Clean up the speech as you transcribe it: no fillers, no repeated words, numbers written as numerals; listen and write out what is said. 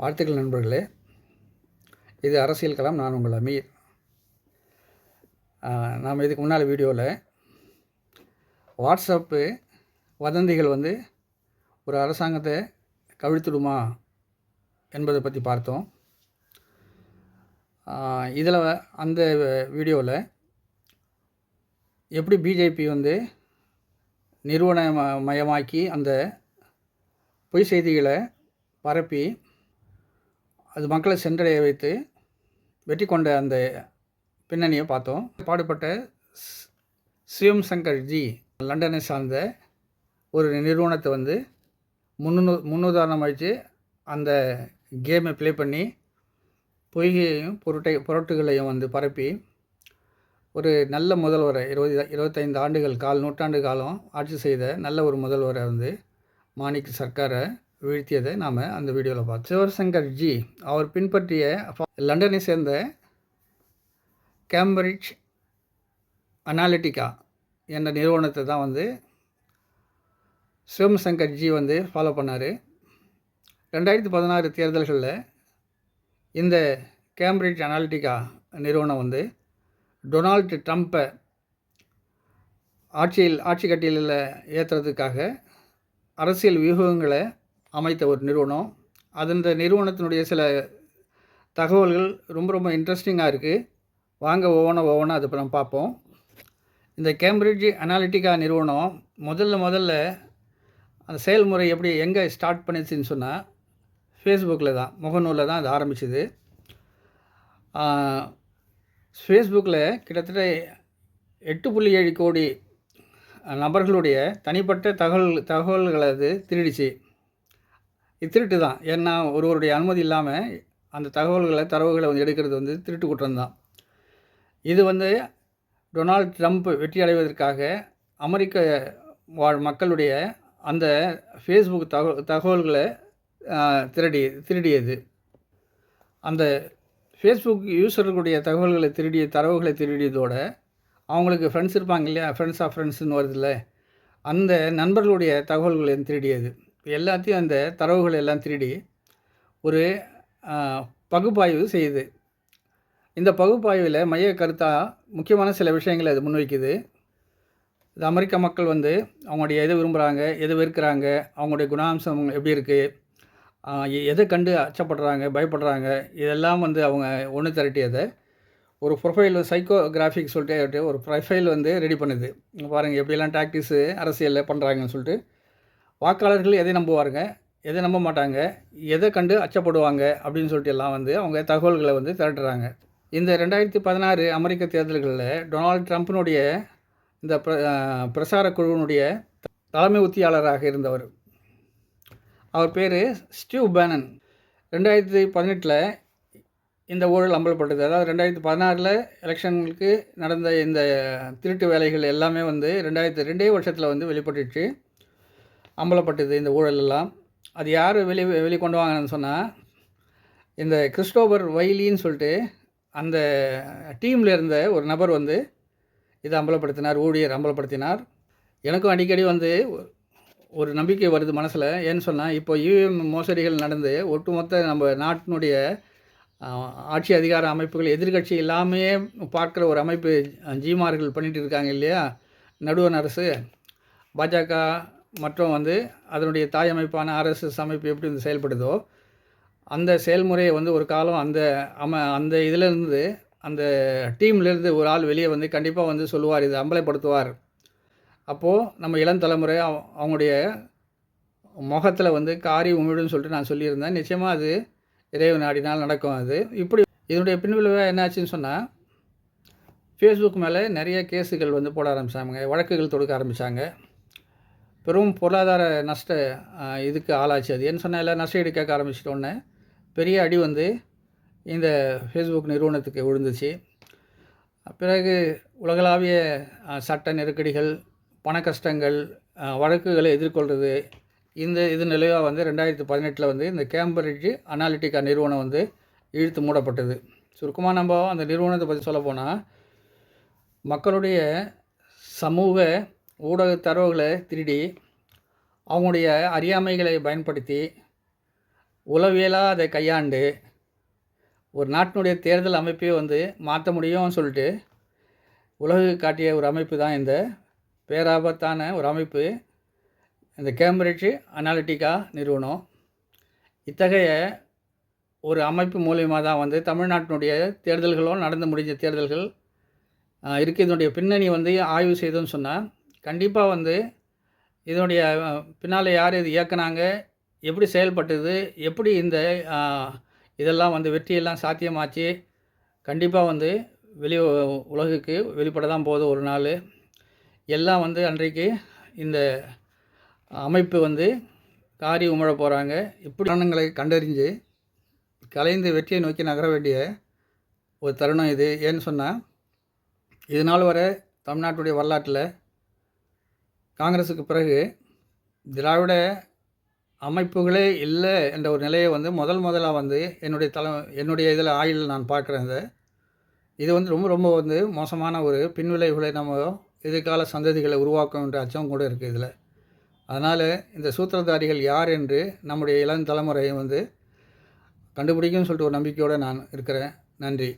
வாழ்த்துக்கள் நண்பர்களே. இது அரசியல் களம். நான் உங்கள் அமீர். நாம் இதுக்கு முன்னால் வீடியோவில் வாட்ஸ்அப்பு வதந்திகள் ஒரு அரசாங்கத்தை கவிழ்த்துடுமா என்பதை பற்றி பார்த்தோம். இதில் அந்த வீடியோவில் எப்படி பிஜேபி நிறுவனமயமாக்கி அந்த பொய் செய்திகளை பரப்பி அது மக்களை சென்றடைய வைத்து வெற்றி கொண்ட அந்த பின்னணியை பார்த்தோம். பாடுபட்ட சிவம் சங்கர் ஜி லண்டனை சார்ந்த ஒரு நிறுவனத்தை முன்னுதாரணம் வச்சு அந்த கேமை ப்ளே பண்ணி பொய்கையும் பொருட்டுகளையும் பரப்பி ஒரு நல்ல முதல்வரை 25 ஆண்டுகள் நூற்றாண்டு காலம் ஆட்சி செய்த நல்ல ஒரு முதல்வரை மாணிக் சர்க்காரை வீழ்த்தியதை நாம் அந்த வீடியோவில் பார்த்தோம். சிவசங்கர் ஜி அவர் பின்பற்றிய லண்டனை சேர்ந்த கேம்பிரிட்ஜ் அனாலிட்டிகா என்ற நிறுவனத்தை தான் சிவசங்கர் ஜி ஃபாலோ பண்ணார். 2016 தேர்தல்களில் இந்த கேம்பிரிட்ஜ் அனாலிட்டிகா நிறுவனம் டொனால்டு ட்ரம்ப்பை ஆட்சி கட்டிலில் ஏற்றுறதுக்காக அரசியல் வியூகங்களை அமைத்த ஒரு நிறுவனம். அந்த நிறுவனத்தினுடைய சில தகவல்கள் ரொம்ப இன்ட்ரெஸ்டிங்காக இருக்குது. வாங்க ஒவ்வொன்றா அதை நம்ம பார்ப்போம். இந்த கேம்பிரிட்ஜ் அனாலிட்டிகா நிறுவனம் முதல்ல அந்த செயல்முறை எங்கே ஸ்டார்ட் பண்ணிச்சுன்னு சொன்னால் ஃபேஸ்புக்கில் தான், முகநூலில் தான் அது ஆரம்பிச்சுது. ஃபேஸ்புக்கில் கிட்டத்தட்ட 8.7 கோடி நபர்களுடைய தனிப்பட்ட தகவல்களை அது திருடிச்சு. இது திருட்டு தான். ஏன்னா ஒருவருடைய அனுமதி இல்லாமல் அந்த தரவுகளை எடுக்கிறது திருட்டு குற்றம்தான். இது டொனால்ட் ட்ரம்ப் வெற்றி அடைவதற்காக அமெரிக்க வாழ் மக்களுடைய அந்த ஃபேஸ்புக் தகவல்களை திருடியது. அந்த ஃபேஸ்புக் யூஸர்களுடைய தரவுகளை திருடியதோடு அவங்களுக்கு ஃப்ரெண்ட்ஸ் இருப்பாங்க இல்லையா, ஃப்ரெண்ட்ஸ் ஆஃப் ஃப்ரெண்ட்ஸ்னு வருதில்ல, அந்த நண்பர்களுடைய தகவல்களையும் திருடியது. எல்லாத்தையும் அந்த தரவுகளை எல்லாம் திருடி ஒரு பகுப்பாய்வு செய்யுது. இந்த பகுப்பாய்வில் மைய கருத்தாக முக்கியமான சில விஷயங்களை அது முன்வைக்குது. இது அமெரிக்க மக்கள் அவங்களுடைய எதை விரும்புகிறாங்க, எதை வெறுக்கிறாங்க, அவங்களுடைய குணாம்சம் எப்படி இருக்குது, எதை கண்டு அச்சப்படுறாங்க, பயப்படுறாங்க, இதெல்லாம் அவங்க ஒன்று திரட்டியதை ஒரு ப்ரொஃபைல் சைக்கோகிராஃபிக் சொல்லிட்டு ஒரு ப்ரொஃபைல் ரெடி பண்ணுது. பாருங்கள் எப்படியெல்லாம் டாக்டிக்ஸு அரசியலில் பண்ணுறாங்கன்னு சொல்லிட்டு. வாக்காளர்கள் எதை நம்புவாருங்க, எதை நம்ப மாட்டாங்க, எதை கண்டு அச்சப்படுவாங்க அப்படின்னு சொல்லிட்டு எல்லாம் அவங்க தகவல்களை திரட்டுறாங்க. இந்த 2016 அமெரிக்க தேர்தல்களில் டொனால்ட் ட்ரம்ப்பினுடைய இந்த பிரசார குழுவினுடைய தலைமை உத்தியாளராக இருந்தவர், அவர் பேர் ஸ்டீவ் பேனன். 2018 இந்த ஊழல் அம்பலப்பட்டது. அதாவது 2016 எலெக்ஷனுக்கு நடந்த இந்த திருட்டு வேலைகள் எல்லாமே 2002 வருஷத்தில் வெளிப்பட்டுச்சு, அம்பலப்பட்டது இந்த ஊழல் எல்லாம். அது யார் வெளிக்கொண்டு வாங்கன்னு சொன்னால் இந்த கிறிஸ்டோபர் வைலின்னு சொல்லிட்டு அந்த டீமில் இருந்த ஒரு நபர் இதை ஊழியர் அம்பலப்படுத்தினார். எனக்கும் அடிக்கடி ஒரு நம்பிக்கை வருது மனசில். ஏன்னு சொன்னால் இப்போ இவிஎம் மோசடிகள் நடந்து ஒட்டுமொத்த நம்ம நாட்டினுடைய ஆட்சி அதிகார அமைப்புகள் எதிர்கட்சி எல்லாமே பார்க்குற ஒரு அமைப்பு ஜிமார்கள் பண்ணிகிட்டு இருக்காங்க இல்லையா, நடுவண் அரசு பாஜக மற்றும் அதனுடைய தாய் அமைப்பான ஆர்எஸ்எஸ் அமைப்பு எப்படி செயல்படுதோ அந்த செயல்முறையை ஒரு காலம் அந்த இதிலேருந்து அந்த டீம்லேருந்து ஒரு ஆள் வெளியே கண்டிப்பாக சொல்லுவார், இது அம்பலப்படுத்துவார். அப்போது நம்ம இளம் தலைமுறை அவங்களுடைய முகத்தில் காரி உமிழுன்னு சொல்லிட்டு நான் சொல்லியிருந்தேன். நிச்சயமாக அது இறைவன் நாடினால் நடக்கும். அது இப்படி இதனுடைய பின்விளைவு என்னாச்சுன்னு சொன்னால் ஃபேஸ்புக் மேலே நிறைய கேஸுகள் போட ஆரம்பித்தாங்க, வழக்குகள் தொடுக்க ஆரம்பித்தாங்க. பெரும் பொருளாதார இதுக்கு ஆளாச்சு. அது ஏன்னு சொன்னால் எல்லாம் நஷ்டஈடு கேட்க ஆரம்பிச்சிட்டோன்னே பெரிய அடி இந்த ஃபேஸ்புக் நிறுவனத்துக்கு விழுந்துச்சு. பிறகு உலகளாவிய சட்ட நெருக்கடிகள், பண கஷ்டங்கள், வழக்குகளை எதிர்கொள்கிறது, இது நிலையாக 2018 இந்த கேம்பிரிட்ஜ் அனாலிட்டிகா நிறுவனம் இழுத்து மூடப்பட்டது. சுருக்கமாக நம்ம அந்த நிறுவனத்தை பற்றி சொல்லப்போனால் மக்களுடைய சமூக ஊடக தரவுகளை திருடி அவங்களுடைய அறியாமைகளை பயன்படுத்தி உளவியலாக அதை கையாண்டு ஒரு நாட்டினுடைய தேர்தல் அமைப்பையே வந்து மாற்ற முடியும்னு சொல்லிட்டு உலகுக்கு காட்டிய ஒரு அமைப்பு தான் இந்த பேராபத்தான ஒரு அமைப்பு, இந்த கேம்பிரிட்ஜ் அனாலிட்டிகா நிறுவனம். இத்தகைய ஒரு அமைப்பு மூலியமாக தான் வந்து தமிழ்நாட்டினுடைய தேர்தல்களும் நடந்து முடிஞ்ச தேர்தல்கள் இருக்குது. இதனுடைய பின்னணி வந்து ஆய்வு செய்தோன்னு சொன்னால் கண்டிப்பாக வந்து இதனுடைய பின்னால் யார் இது இயக்குனாங்க, எப்படி செயல்பட்டது, எப்படி இந்த இதெல்லாம் வந்து வெற்றியெல்லாம் சாத்தியமாச்சு, கண்டிப்பாக வந்து உலகுக்கு வெளிப்பட தான் போகுது ஒரு நாள். எல்லாம் வந்து அன்றைக்கு இந்த அமைப்பு வந்து காரி உமிழ போகிறாங்க. இப்படி காரணங்களை கண்டறிஞ்சு கலைந்து வெற்றியை நோக்கி நகர வேண்டிய ஒரு தருணம் இது. ஏன்னு சொன்னால் இது நாள் வரை தமிழ்நாட்டுடைய வரலாற்றில் காங்கிரஸுக்கு பிறகு திராவிட அமைப்புகளே இல்லை என்ற ஒரு நிலையை வந்து முதலாக வந்து என்னுடைய இதில் ஆய்வில் நான் பார்க்குறேன். இது வந்து ரொம்ப ரொம்ப வந்து மோசமான ஒரு பின்விளைவுகளை நம்ம எதிர்கால சந்ததிகளை உருவாக்கும் என்ற அச்சம் கூட இருக்குது இதில். அதனால் இந்த சூத்திரதாரிகள் யார் என்று நம்முடைய இளம் தலைமுறையை வந்து கண்டுபிடிக்கும்னு சொல்லிட்டு ஒரு நம்பிக்கையோடு நான் இருக்கிறேன். நன்றி.